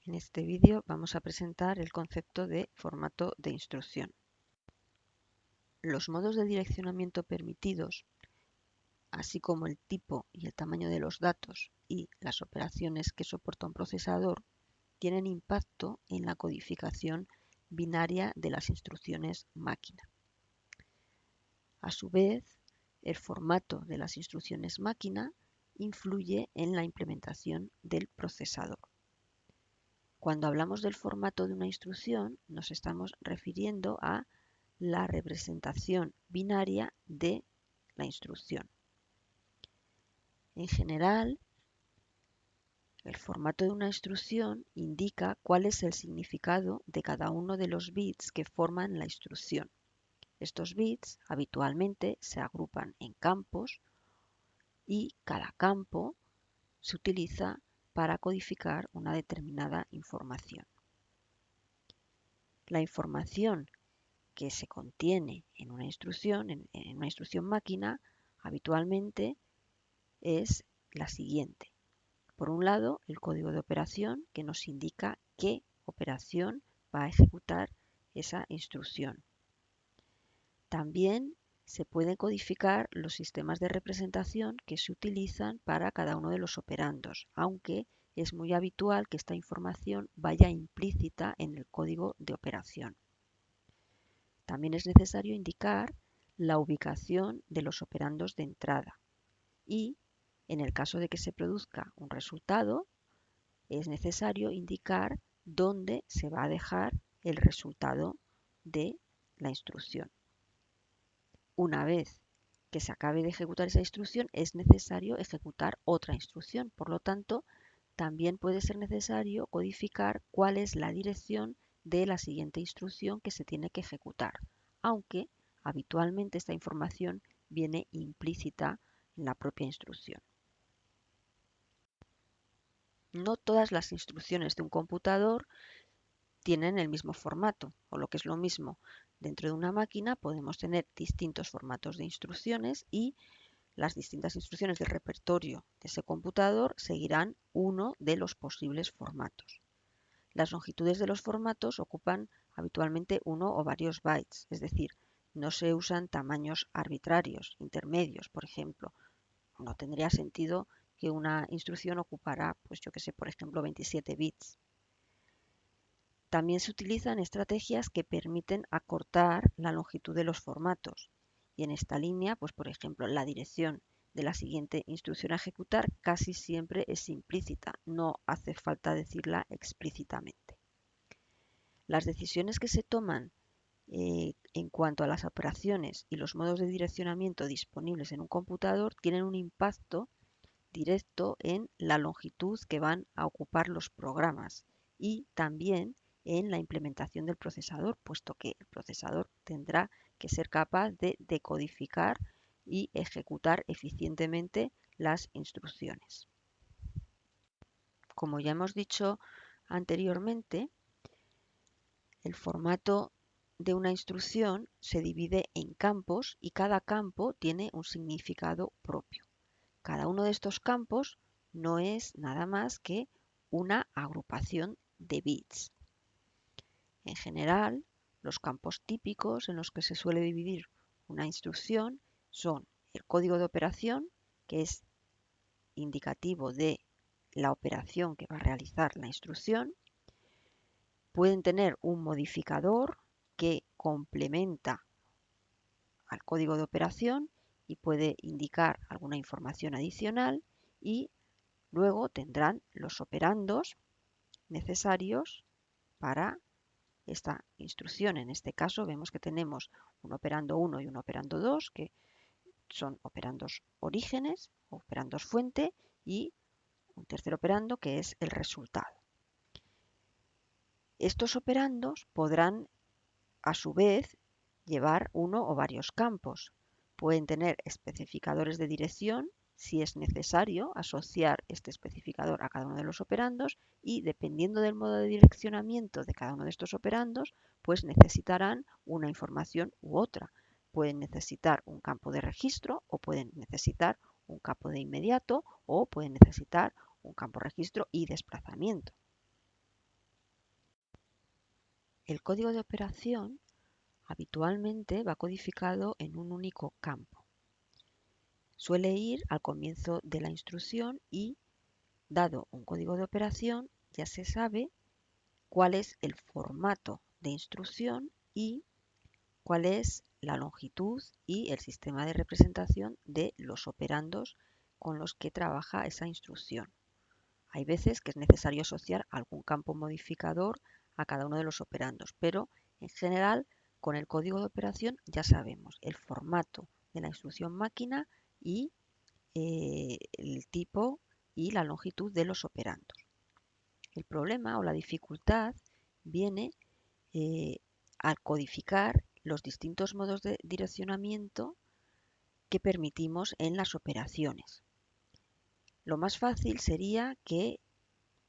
En este vídeo vamos a presentar el concepto de formato de instrucción. Los modos de direccionamiento permitidos, así como el tipo y el tamaño de los datos y las operaciones que soporta un procesador, tienen impacto en la codificación binaria de las instrucciones máquina. A su vez, el formato de las instrucciones máquina influye en la implementación del procesador. Cuando hablamos del formato de una instrucción, nos estamos refiriendo a la representación binaria de la instrucción. En general, el formato de una instrucción indica cuál es el significado de cada uno de los bits que forman la instrucción. Estos bits habitualmente se agrupan en campos y cada campo se utiliza para codificar una determinada información. La información que se contiene en una instrucción, en una instrucción máquina, habitualmente es la siguiente. Por un lado, el código de operación que nos indica qué operación va a ejecutar esa instrucción. También se pueden codificar los sistemas de representación que se utilizan para cada uno de los operandos, aunque es muy habitual que esta información vaya implícita en el código de operación. También es necesario indicar la ubicación de los operandos de entrada y, en el caso de que se produzca un resultado, es necesario indicar dónde se va a dejar el resultado de la instrucción. Una vez que se acabe de ejecutar esa instrucción, es necesario ejecutar otra instrucción. Por lo tanto, también puede ser necesario codificar cuál es la dirección de la siguiente instrucción que se tiene que ejecutar, aunque habitualmente esta información viene implícita en la propia instrucción. No todas las instrucciones de un computador tienen el mismo formato, o lo que es lo mismo, dentro de una máquina podemos tener distintos formatos de instrucciones y las distintas instrucciones del repertorio de ese computador seguirán uno de los posibles formatos. Las longitudes de los formatos ocupan habitualmente uno o varios bytes, es decir, no se usan tamaños arbitrarios, intermedios, por ejemplo. No tendría sentido que una instrucción ocupara, pues yo que sé, por ejemplo, 27 bits. También se utilizan estrategias que permiten acortar la longitud de los formatos. Y en esta línea, pues por ejemplo, la dirección de la siguiente instrucción a ejecutar casi siempre es implícita, no hace falta decirla explícitamente. Las decisiones que se toman en cuanto a las operaciones y los modos de direccionamiento disponibles en un computador tienen un impacto directo en la longitud que van a ocupar los programas y también en la implementación del procesador, puesto que el procesador tendrá que ser capaz de decodificar y ejecutar eficientemente las instrucciones. Como ya hemos dicho anteriormente, el formato de una instrucción se divide en campos y cada campo tiene un significado propio. Cada uno de estos campos no es nada más que una agrupación de bits. En general, los campos típicos en los que se suele dividir una instrucción son el código de operación, que es indicativo de la operación que va a realizar la instrucción. Pueden tener un modificador que complementa al código de operación y puede indicar alguna información adicional y luego tendrán los operandos necesarios para esta instrucción. En este caso vemos que tenemos un operando 1 y un operando 2, que son operandos orígenes, operandos fuente, y un tercer operando que es el resultado. Estos operandos podrán a su vez llevar uno o varios campos. Pueden tener especificadores de dirección si es necesario asociar este especificador a cada uno de los operandos y dependiendo del modo de direccionamiento de cada uno de estos operandos, pues necesitarán una información u otra. Pueden necesitar un campo de registro o pueden necesitar un campo de inmediato o pueden necesitar un campo registro y desplazamiento. El código de operación habitualmente va codificado en un único campo. Suele ir al comienzo de la instrucción y, dado un código de operación, ya se sabe cuál es el formato de instrucción y cuál es la longitud y el sistema de representación de los operandos con los que trabaja esa instrucción. Hay veces que es necesario asociar algún campo modificador a cada uno de los operandos, pero en general con el código de operación ya sabemos el formato de la instrucción máquina y el tipo y la longitud de los operandos. El problema o la dificultad viene al codificar los distintos modos de direccionamiento que permitimos en las operaciones. Lo más fácil sería que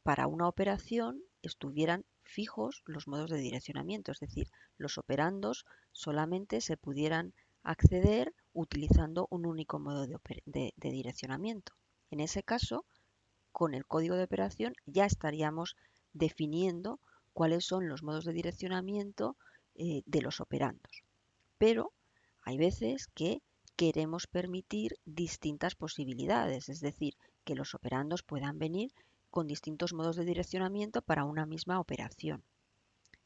para una operación estuvieran fijos los modos de direccionamiento, es decir, los operandos solamente se pudieran acceder utilizando un único modo de direccionamiento. En ese caso, con el código de operación ya estaríamos definiendo cuáles son los modos de direccionamiento de los operandos. Pero hay veces que queremos permitir distintas posibilidades, es decir, que los operandos puedan venir con distintos modos de direccionamiento para una misma operación.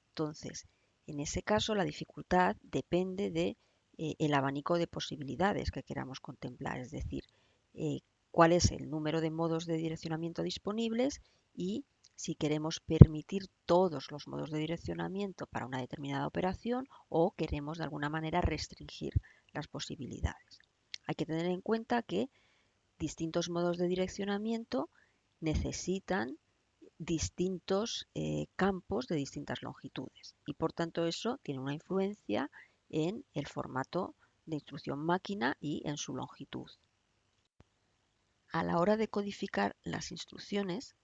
Entonces, en ese caso, la dificultad depende de el abanico de posibilidades que queramos contemplar, es decir, cuál es el número de modos de direccionamiento disponibles y si queremos permitir todos los modos de direccionamiento para una determinada operación o queremos de alguna manera restringir las posibilidades. Hay que tener en cuenta que distintos modos de direccionamiento necesitan distintos campos de distintas longitudes y por tanto eso tiene una influencia en el formato de instrucción máquina y en su longitud. A la hora de codificar las instrucciones,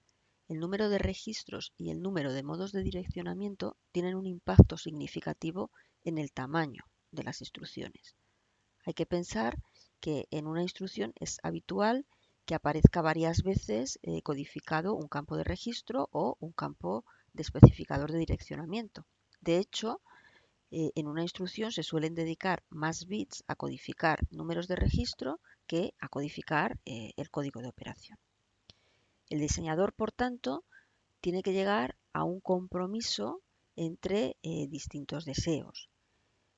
el número de registros y el número de modos de direccionamiento tienen un impacto significativo en el tamaño de las instrucciones. Hay que pensar que en una instrucción es habitual que aparezca varias veces codificado un campo de registro o un campo de especificador de direccionamiento. De hecho, en una instrucción se suelen dedicar más bits a codificar números de registro que a codificar el código de operación. El diseñador, por tanto, tiene que llegar a un compromiso entre distintos deseos.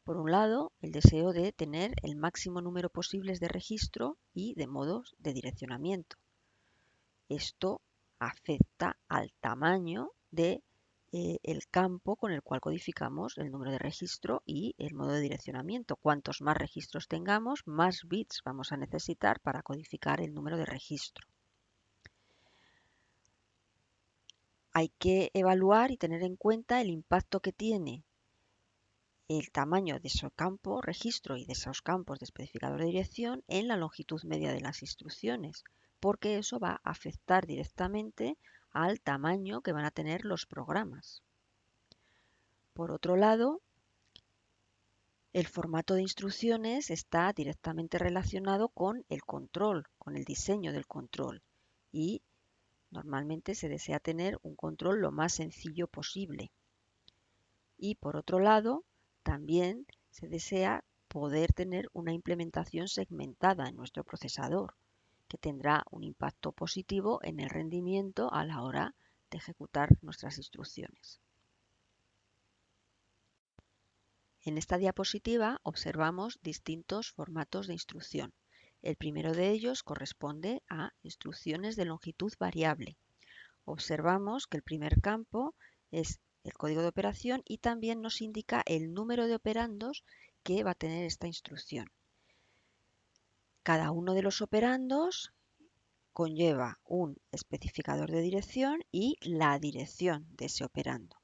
Por un lado, el deseo de tener el máximo número posible de registro y de modos de direccionamiento. Esto afecta al tamaño de el campo con el cual codificamos el número de registro y el modo de direccionamiento. Cuantos más registros tengamos, más bits vamos a necesitar para codificar el número de registro. Hay que evaluar y tener en cuenta el impacto que tiene el tamaño de ese campo registro y de esos campos de especificador de dirección en la longitud media de las instrucciones, porque eso va a afectar directamente al tamaño que van a tener los programas. Por otro lado, el formato de instrucciones está directamente relacionado con el control, con el diseño del control, y normalmente se desea tener un control lo más sencillo posible. Y por otro lado, también se desea poder tener una implementación segmentada en nuestro procesador, que tendrá un impacto positivo en el rendimiento a la hora de ejecutar nuestras instrucciones. En esta diapositiva observamos distintos formatos de instrucción. El primero de ellos corresponde a instrucciones de longitud variable. Observamos que el primer campo es el código de operación y también nos indica el número de operandos que va a tener esta instrucción. Cada uno de los operandos conlleva un especificador de dirección y la dirección de ese operando.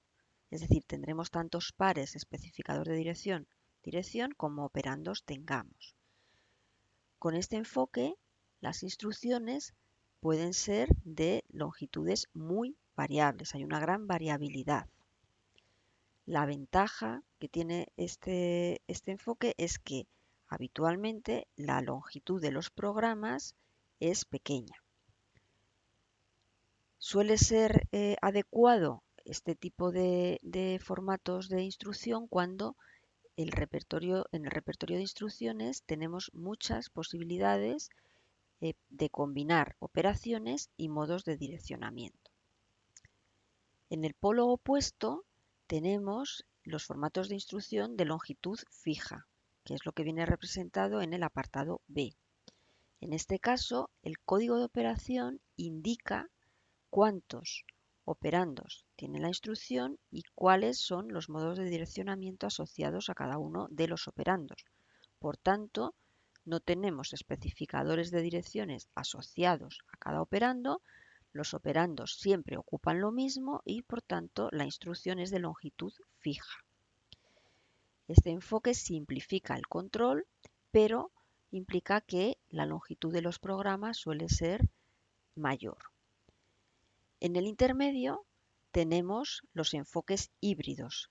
Es decir, tendremos tantos pares especificador de dirección como operandos tengamos. Con este enfoque, las instrucciones pueden ser de longitudes muy variables, hay una gran variabilidad. La ventaja que tiene este enfoque es que habitualmente la longitud de los programas es pequeña. Suele ser adecuado este tipo de formatos de instrucción cuando en el repertorio de instrucciones tenemos muchas posibilidades de combinar operaciones y modos de direccionamiento. En el polo opuesto tenemos los formatos de instrucción de longitud fija, que es lo que viene representado en el apartado B. En este caso, el código de operación indica cuántos operandos tiene la instrucción y cuáles son los modos de direccionamiento asociados a cada uno de los operandos. Por tanto, no tenemos especificadores de direcciones asociados a cada operando, los operandos siempre ocupan lo mismo y por tanto la instrucción es de longitud fija. Este enfoque simplifica el control, pero implica que la longitud de los programas suele ser mayor. En el intermedio tenemos los enfoques híbridos,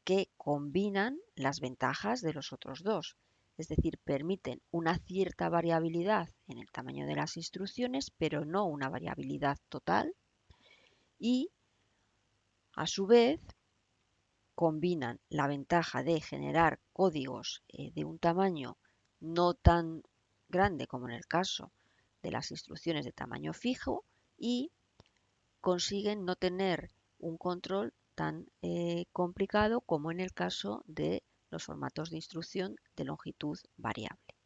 que combinan las ventajas de los otros dos, es decir, permiten una cierta variabilidad en el tamaño de las instrucciones, pero no una variabilidad total, y a su vez combinan la ventaja de generar códigos de un tamaño no tan grande como en el caso de las instrucciones de tamaño fijo y consiguen no tener un control tan complicado como en el caso de los formatos de instrucción de longitud variable.